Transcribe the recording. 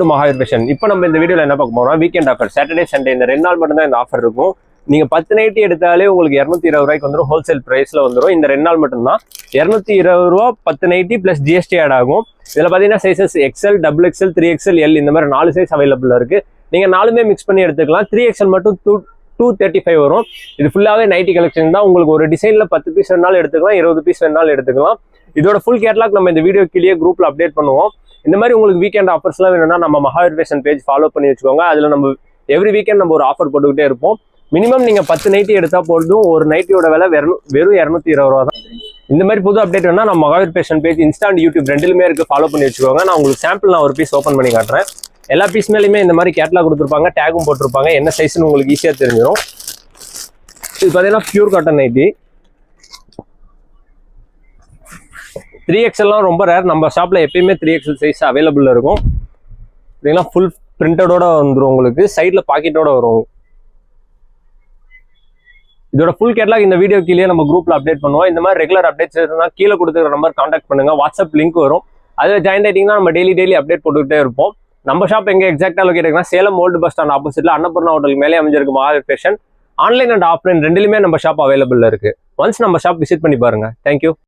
Mahavir fashion. இப்போ நம்ம இந்த வீடியோவில் என்ன பார்க்க போறோம்னா வீக்கெண்ட் ஆஃபர். சாட்டர்டே சண்டே இந்த 2 நாள் மட்டும் தான் இந்த ஆஃபர் இருக்கும். நீங்கள் 10 நைட்டி எடுத்தாலே உங்களுக்கு 220 ரூபாய்க்கு வந்துடும். ஹோல்சேல் ப்ரைஸில் வந்துடும். இந்த 2 நாள் மட்டும்தான் 220 ரூபா 10 நைட்டி ப்ளஸ் ஜிஎஸ்டி ஆட் ஆகும். இதில் பார்த்தீங்கன்னா sizes XL, double XL, 3XL, L இந்த மாதிரி 4 சைஸ் அவைலபிள் இருக்குது. நீங்கள் 4மே மிக்ஸ் பண்ணி எடுத்துக்கலாம். 3XL மட்டும் 235 வரும். இது ஃபுல்லாகவே நைட்டி கலெக்ஷன் தான். உங்களுக்கு ஒரு டிசைனில் 10 பீஸ் வேணாலும் எடுத்துக்கலாம், 20 பீஸ் வேணாலும் எடுத்துக்கலாம். இதோட ஃபுல் கேட்லாக் நம்ம இந்த வீடியோ கீழே குரூப்பில் அப்டேட் பண்ணுவோம். இந்த மாதிரி உங்களுக்கு வீக்கெண்ட் ஆஃபர்ஸ்லாம் வேணும்னா நம்ம மகாவீர் ஃபேஷன் பேஜ் ஃபாலோ பண்ணி வச்சுக்கோங்க. அதில் நம்ம எவ்ரி வீக்கெண்ட் நம்ம ஒரு ஆஃபர் போட்டுக்கிட்டே இருப்போம். மினிமம் நீங்கள் 10 நைட்டி எடுத்தால் போதும். ஒரு நைட்டியோட விலை வெறும் 220 ரூபா தான். இந்த மாதிரி புது அப்டேட் வேணா நம்ம Mahaveer fashion page insta and YouTube ரெண்டுலுமே இருக்குது, ஃபாலோ பண்ணி வச்சுக்கோங்க. நான் உங்களுக்கு சாம்பிள் ஒரு பீஸ் ஓப்பன் பண்ணி காட்டுறேன். எல்லா பீஸ் மேலேயுமே இந்த மாதிரி கேட்லாக் கொடுத்துருப்பாங்க, டேகும் போட்டிருப்பாங்க. என்ன சைஸ்ன்னு உங்களுக்கு ஈஸியாக தெரிஞ்சிடும். இது பார்த்தீங்கன்னா பியூர் காட்டன் நைட்டி. 3XL ரொம்ப ரேர். நம்ம ஷாப்பில் எப்பயுமே 3XL சைஸ் அவைலபிள் இருக்கும். இதெல்லாம் ஃபுல் பிரிண்டடோட வந்துடும். உங்களுக்கு சைடில் பாக்கெட்டோட வரும். இதோட ஃபுல் கேட்லாக் இந்த வீடியோ கீழே நம்ம குரூப்பில் அப்டேட் பண்ணுவோம். இந்த மாதிரி ரெகுலர் அப்டேட்ஸ் இருந்தால் கீழே கொடுத்துருக்க நம்பர் கான்டாக்ட் பண்ணுங்க. வாட்ஸ்அப் லிங்க் வரும். அதில் ஜாயின் ஆகிட்டிங்கன்னா நம்ம டெய்லி அப்டேட் போட்டுக்கிட்டே இருப்போம். நம்ம ஷாப் எங்கே எக்ஸாக்டாக லொக்கேட் இருக்குன்னா சேலம் ஓல்டு பஸ் ஸ்டாண்ட் ஆப்போசிட்ல அன்னபூர்ணா ஹோட்டல் மேலே அமைஞ்சிருக்கு Mahaveer fashion. Online and offline ரெண்டுலையுமே நம்ம ஷாப் அவைலபிள் இருக்கு. ஒன்ஸ் நம்ம ஷாப் விசிட் பண்ணி பாருங்க. தேங்க்யூ.